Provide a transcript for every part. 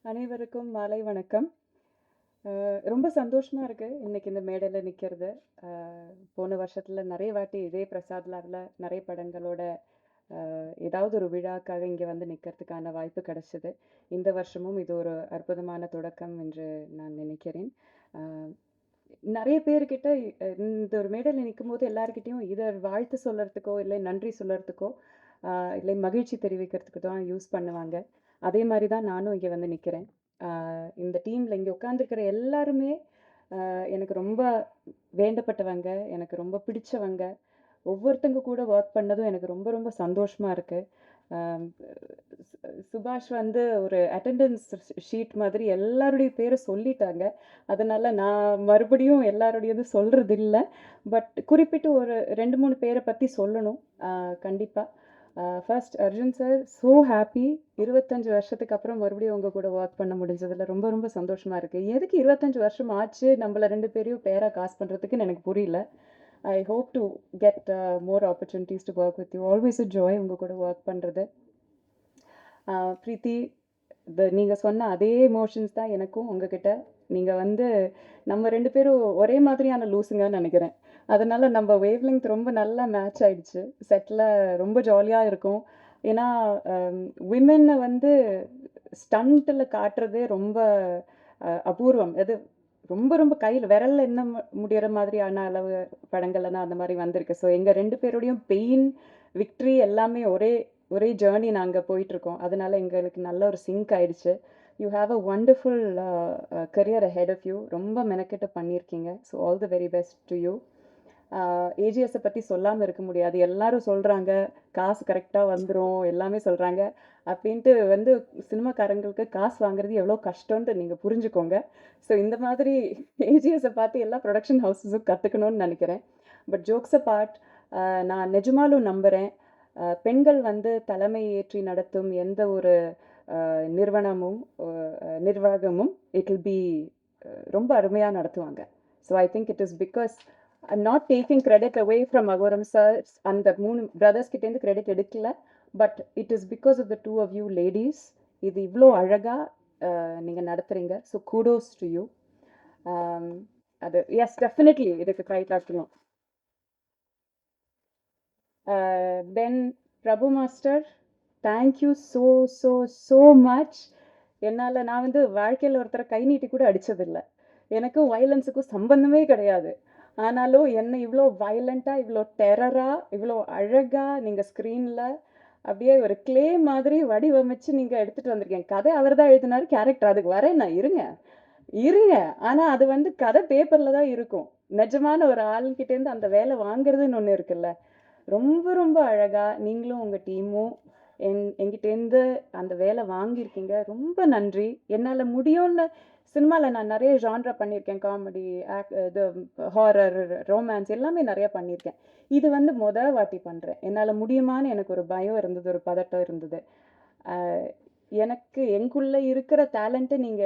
அனைவருக்கும் மாலை வணக்கம். ரொம்ப சந்தோஷமா இருக்கு இன்னைக்கு இந்த மேடையில நிக்கிறது. அ போன வருஷத்துல நெறைய வாட்டி இதே பிரசாத் லேப்ல நெறைய படங்களோட ஏதாவது ஒரு விழாக்காக இங்க வந்து நிக்கிறதுக்கான வாய்ப்பு கிடைச்சது. இந்த வருஷமும் இது ஒரு அற்புதமான தொடக்கம் என்று நான் நினைக்கிறேன். அ நெறைய பேர்கிட்ட இந்த ஒரு மேடையில நிக்கும்போது எல்லார்கிட்டயும் வாழ்த்து சொல்றதுக்கோ, இல்லை நன்றி சொல்லறதுக்கோ, அ இல்லை மகிழ்ச்சி தெரிவிக்கிறதுக்கு தான் யூஸ் பண்ணுவாங்க. அதே மாரி தான் நானும் இங்க வந்து நிக்கிறேன். அ இந்த டீம்ல இங்க உட்கார்ந்திருக்கிற எல்லாருமே எனக்கு ரொம்ப வேண்டப்பட்டவங்க, எனக்கு ரொம்ப பிடிச்சவங்க. ஒவ்வொருத்தங்க கூட வொர்க் பண்ணதும் எனக்கு ரொம்ப ரொம்ப சந்தோஷமா இருக்கு. அம் சுபாஷ் வந்து ஒரு அட்டெண்டன்ஸ் ஷீட் மாதிரி எல்லாருடைய பேர சொல்லிட்டாங்க. அதனால நான் மறுபடியும் எல்லாருடையது சொல்றதில்ல. பட் குறிப்பிட்டு ஒரு 2, 3 பேர பத்தி சொல்லணும். கண்டிப்பா. First Arjun sir so happy. 25 வருஷத்துக்கு அப்புறம் மறுபடியும் உங்க கூட வொர்க் பண்ண முடிஞ்சதுல ரொம்ப ரொம்ப சந்தோஷமா இருக்கு. எதுக்கு 25 வருஷம் ஆச்சு நம்மள 2 பேரையும் பேரா காஸ்ட் பண்றதுக்குன்னு எனக்கு புரியல. I hope to get more opportunities to work with you. Always a joy உங்க கூட வொர்க் பண்றது. பிரீத்தி, நீங்க சொன்ன அதே எமோஷன்ஸ் தான் எனக்கும் உங்ககிட்ட. நீங்க வந்து நம்ம 2 பேரும் ஒரே மாதிரியான லூசுங்கன்னு நெனைக்கிறேன். அதனால நம்ம வேவ் லெங்த் ரொம்ப நல்லா மேட்ச் ஆயிடுச்சு. செட்ல ரொம்ப ஜாலியா இருக்கும். ஏன்னா, விமென்ன வந்து ஸ்டண்ட்ல காட்டுறதே ரொம்ப அபூர்வம். அது ரொம்ப ரொம்ப கையில விரல்ல எண்ண முடியற மாதிரியான அளவு படங்கள்ல தான் அந்த மாரி வந்திருக்கு. ஸோ எங்க 2 பேருடையும் பெயின், விக்டரி எல்லாமே ஒரே ஒரே ஜர்னி நாங்க போயிட்டுருக்கோம். அதனால எங்களுக்கு நல்ல ஒரு சிங்க் ஆயிடுச்சு. You have a wonderful career ahead of you. ரொம்ப மெனக்கெட்டு பண்ணியிருக்கீங்க. So all the very best to you. ஏஜிஎஸ்ஸ பத்தி சொல்லாம இருக்க முடியாது. எல்லாரும் சொல்றாங்க, காசு கரெக்ட்டா வந்துரும், எல்லாமே சொல்றாங்க. அப்டின்ட்டு வந்து சினிமாக்காரங்களுக்கு காசு வாங்குறது எவ்ளோ கஷ்டம்ன்ட்டு நீங்க புரிஞ்சுக்கோங்க. ஸோ இந்த மாதிரி ஏஜிஎஸ்ஸ பார்த்து எல்லா புரொடக்ஷன் ஹவுஸஸும் கத்துக்கணும்னு நெனைக்கிறேன். பட் ஜோக்ஸ் அபார்ட், நான் நிஜமாலும் நம்புறேன். பெண்கள் வந்து தலைமை ஏற்றி நடத்தும் எந்த ஒரு நிறுவனமும், நிர்வாகமும் இட் வில் பி ரொம்ப அருமையா நடத்துவாங்க. So I think it is because I'm not taking credit away from Agoram sir. அந்த 3 பிரதர்ஸ் கிட்டேருந்து கிரெடிட் எடுக்கல. But it is because of the 2 of you ladies. இது இவ்ளோ அழகா நீங்க நடத்துறீங்க. So kudos to you. அது எஸ் டெஃபினெட்லி இதுக்கு கை தட்டணும். Then Prabhu master, thank you so so so much. நான் வந்து வாழ்க்கையில ஒருத்தர கை நீட்டி கூட அடிச்சதில்ல. எனக்கும் வயலன்ஸுக்கும் சம்பந்தமே கிடையாது. ஆனாலும் என்ன இவ்ளோ வயலன்ட்டா, இவ்ளோ டெரரா, இவ்ளோ அழகா நீங்க ஸ்க்ரீன்ல அப்படியே ஒரு கிளே மாதிரி வடிவமைச்சு நீங்க எடுத்துட்டு வந்திருக்கீங்க. கதை அவர் தான் எழுதினாரு, கேரக்டர் அதுக்கு வரேன் நான் இருங்க. இருங்க. ஆனா அது வந்து கதை பேப்பர்ல தான் இருக்கும். நிஜமான ஒரு ஆள்கிட்டேருந்து அந்த வேலை வாங்குறதுன்னு ஒண்ணு இருக்குல்ல. ரொம்ப ரொம்ப அழகா நீங்களும் உங்க டீமும் என்கிட்டேருந்து அந்த வேலை வாங்கியிருக்கீங்க. ரொம்ப நன்றி. என்னால முடியும்னு சினிமால நான் நெறைய ஜான்ரா பண்ணியிருக்கேன். காமெடி, இது ஹாரர், ரொமான்ஸ் எல்லாமே நெறைய பண்ணியிருக்கேன். இது வந்து வாட்டி பண்றேன். என்னால முடியுமான்னு எனக்கு ஒரு பயம் இருந்தது, ஒரு பதட்டம் இருந்தது. அ எனக்கு எங்குள்ள இருக்கிற டேலண்ட்ட நீங்க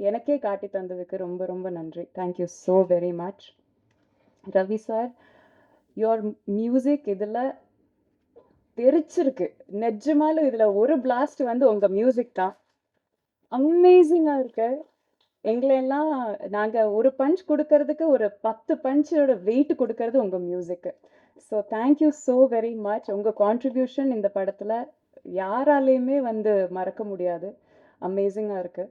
எனக்கே காட்டி தந்ததுக்கு ரொம்ப ரொம்ப நன்றி. Thank you so very much. Ravi sir, your music இதுல தெரிச்சிருக்கு. நிஜமாலும் இதுல ஒரு பிளாஸ்ட் வந்து உங்க மியூசிக் தான். அமேசிங்கா இருக்கு. எங்களெல்லாம் நாங்க ஒரு பஞ்ச் குடுக்கறதுக்கு ஒரு 10 பஞ்சோட வெயிட் குடுக்கறது உங்க music. So thank you so very much. உங்க கான்ட்ரிபியூஷன் இந்த படத்துல யாராலயுமே வந்து மறக்க முடியாது. அமேசிங்கா இருக்கு.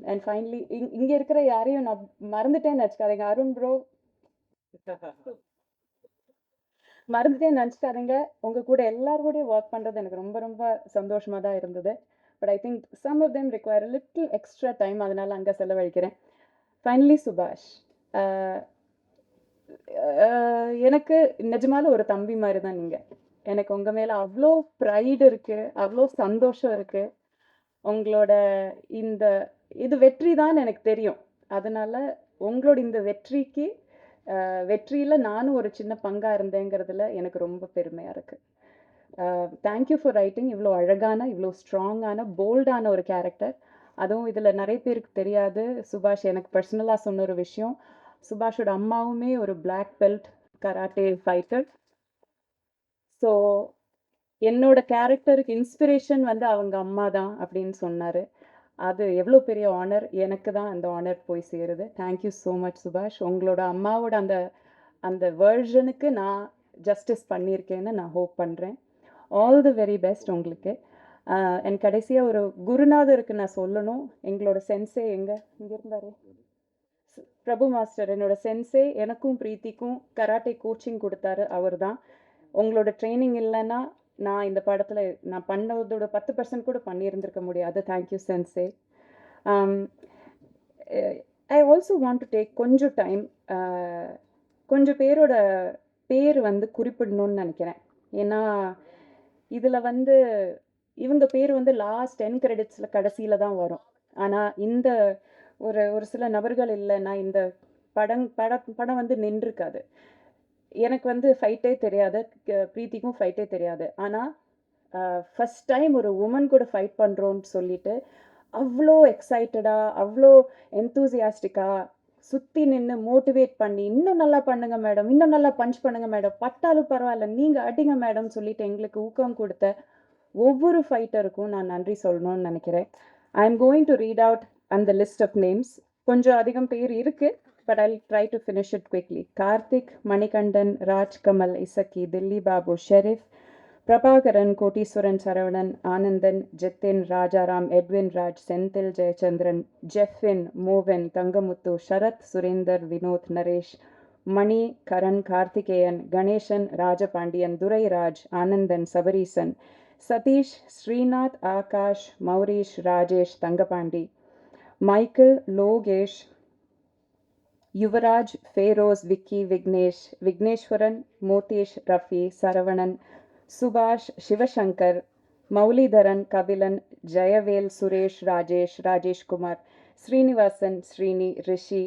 அண்ட் ஃபைனலி இங்க இருக்கிற யாரையும் நான் மறந்துட்டேன்னு நெனச்சுக்காதீங்க. அருண் ப்ரோ மறந்துட்டேன்னு நெனச்சுக்காதீங்க. உங்க கூட எல்லார் கூடயும் வொர்க் பண்றது எனக்கு ரொம்ப ரொம்ப சந்தோஷமா தான் இருந்தது. But I think some of them require a little extra time. அதனால அங்க செலவழிக்கிறேன். ஃபைனலி சுபாஷ். அ அ எனக்கு நிஜமாலும் ஒரு தம்பி மாரி தான் நீங்க. எனக்கு உங்க மேல அவ்ளோ ப்ரைட் இருக்கு. அவ்ளோ சந்தோஷம் இருக்கு. உங்களோட இந்த இது வெற்றி தான்னு எனக்கு தெரியும். அதனால உங்களோட இந்த வெற்றிக்கு வெற்றியில நானும் ஒரு சின்ன பங்கா இருந்தேங்கிறதுல எனக்கு ரொம்ப பெருமையா இருக்கு. தேங்க் யூ ஃபார் ரைட்டிங் இவ்ளோ அழகான, இவ்ளோ ஸ்ட்ராங்கான, போல்டான ஒரு கேரக்டர். அதுவும் இதுல நெறைய பேருக்கு தெரியாது. சுபாஷ் எனக்கு பர்சனலா சொன்ன ஒரு விஷயம். சுபாஷோட அம்மாவுமே ஒரு black belt karate fighter. So என்னோட கேரக்டருக்கு இன்ஸ்பிரேஷன் வந்து அவங்க அம்மா தான் அப்படின்னு சொன்னாரு. அது எவ்வளோ பெரிய ஆனர். எனக்கு தான் அந்த ஆனர் போய் சேருது. தேங்க் யூ ஸோ மச் சுபாஷ். உங்களோட அம்மாவோட அந்த அந்த வெர்ஷனுக்கு நான் ஜஸ்டிஸ் பண்ணியிருக்கேன்னு நான் ஹோப் பண்ணுறேன். ஆல் தி வெரி பெஸ்ட் உங்களுக்கு. என் கடைசியா ஒரு குருநாதருக்கு நான் சொல்லணும். எங்களோட சென்சே இங்க இருந்தாரே. பிரபு மாஸ்டர் என்னோட சென்சே. எனக்கும் பிரீத்திக்கும் கராட்டே கோச்சிங் குடுத்தாரு அவர்தான். உங்களோட ட்ரெய்னிங் இல்லன்னா, நான் இந்த படத்துல நான் பண்ணதோட 10% கூட பண்ணியிருந்திருக்க முடியாது. Thank you sensei. um, I also want to take கொஞ்சம் டைம். கொஞ்சம் பேரோட பேர் வந்து குறிப்பிடணும்னு நினைக்கிறேன். ஏன்னா இதில் வந்து இவங்க பேர் வந்து லாஸ்ட் 10 கிரெடிட்ஸில் கடைசியில் தான் வரும். ஆனால் இந்த ஒரு ஒரு சில நபர்கள் இல்லைன்னா இந்த படம் வந்து நின்றுருக்காது. எனக்கு வந்து ஃபைட்டே தெரியாது. பிரீத்திக்கும் ஃபைட்டே தெரியாது. ஆனால் ஃபஸ்ட் டைம் ஒரு உமன் கூட ஃபைட் பண்ணுறோன்னு சொல்லிட்டு அவ்வளோ எக்ஸைட்டடாக, அவ்வளோ என்தூசியாஸ்டிக்காக சுற்றி நின்று மோட்டிவேட் பண்ணி, இன்னும் நல்லா பண்ணுங்க மேடம், இன்னும் நல்லா பஞ்ச் பண்ணுங்க மேடம், பட்டாலும் பரவாயில்ல, நீங்கள் அடிங்க மேடம் சொல்லிட்டு எங்களுக்கு ஊக்கம் கொடுத்த ஒவ்வொரு ஃபைட்டருக்கும் நான் நன்றி சொல்லணும்னு நினைக்கிறேன். I am going to read out அந்த லிஸ்ட் ஆஃப் நேம்ஸ். கொஞ்சம் அதிகம் பேர் இருக்குது, but I try to finish it quickly. Karthik, Manikandan, Rajkamal, Isakki, Dilli Babu, Sherif, Prabhakaran, Kotteeswaran, Saravanan, Anandan, Jethin, Rajaram, Edwin Raj, Senthil, Jayachandran, Jefin, Movan, Thangamuthu, Sarath, Surender, Vinod, Naresh, Mani, Karan, Karthikeyan, Ganesan, Rajapandian, Durairaj, Anandan, Sabareesan, Sathish, Srinath, Akash, Mourish, Rajesh, Thangapandi, Michael, Lokesh, Yuvaraj, Feroz, Vicky, Vignesh, Vigneswaran, மோதேஷ், Rafi, Saravanan, சுபாஷ், சிவசங்கர், மௌலிதரன், கபிலன், ஜெயவேல், சுரேஷ், ராஜேஷ், ராஜேஷ்குமார், ஸ்ரீனிவாசன், ஸ்ரீனி, ரிஷி,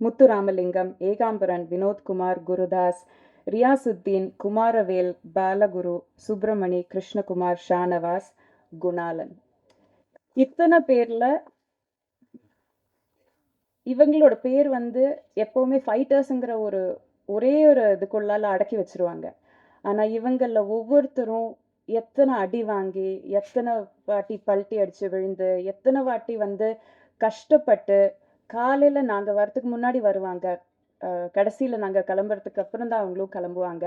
முத்துராமலிங்கம், ஏகாம்பரன், வினோத்குமார், குருதாஸ், ரியாசுத்தீன், குமாரவேல், பாலகுரு, சுப்பிரமணி, கிருஷ்ணகுமார், ஷானவாஸ், குணாலன். இத்தனை பேரில் இவங்களோட பேர் வந்து எப்போவுமே ஃபைட்டர்ஸுங்கிற ஒரே ஒரு இதுக்குள்ளால அடக்கி வச்சிருவாங்க. ஆனால் இவங்களில் ஒவ்வொருத்தரும் எத்தனை அடி வாங்கி, எத்தனை வாட்டி பல்ட்டி அடித்து விழுந்து, எத்தனை வாட்டி வந்து கஷ்டப்பட்டு, காலையில் நாங்கள் வரத்துக்கு முன்னாடி வருவாங்க, கடைசியில் நாங்கள் கிளம்புறதுக்கு அப்புறம் தான் அவங்களும் கிளம்புவாங்க.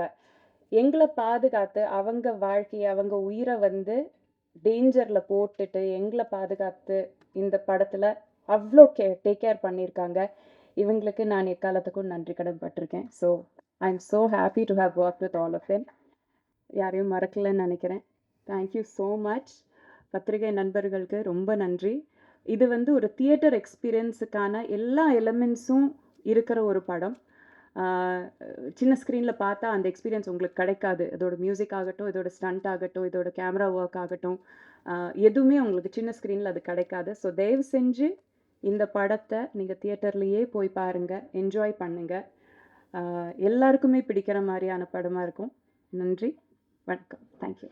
எங்களை பாதுகாத்து அவங்க வாழ்க்கையை, அவங்க உயிரை வந்து டேஞ்சரில் போட்டுட்டு எங்களை பாதுகாத்து இந்த படத்தில் அவ்வளோ டேக் கேர் பண்ணியிருக்காங்க. இவங்களுக்கு நான் எக்காலத்துக்கும் நன்றி கடன் பட்டிருக்கேன். So I am so happy to have work with all of them. யாரையும் மறக்கலைன்னு நினைக்கிறேன். Thank you so much. பத்திரிகை நண்பர்களுக்கு ரொம்ப நன்றி. இது வந்து ஒரு தியேட்டர் எக்ஸ்பீரியன்ஸுக்கான எல்லா எலமெண்ட்ஸும் இருக்கிற ஒரு படம். சின்ன ஸ்க்ரீனில் பார்த்தா அந்த எக்ஸ்பீரியன்ஸ் உங்களுக்கு கிடைக்காது. இதோட மியூசிக் ஆகட்டும், இதோட ஸ்டண்ட் ஆகட்டும், இதோட கேமரா ஒர்க் ஆகட்டும், எதுவுமே உங்களுக்கு சின்ன ஸ்க்ரீனில் அது கிடைக்காது. ஸோ தயவு செஞ்சு இந்த படத்தை நீங்கள் தியேட்டர்லேயே போய் பாருங்கள், என்ஜாய் பண்ணுங்கள். எல்லாருக்குமே பிடிக்கிற மாதிரியான படமாக இருக்கும். நன்றி, வணக்கம். தேங்க்யூ.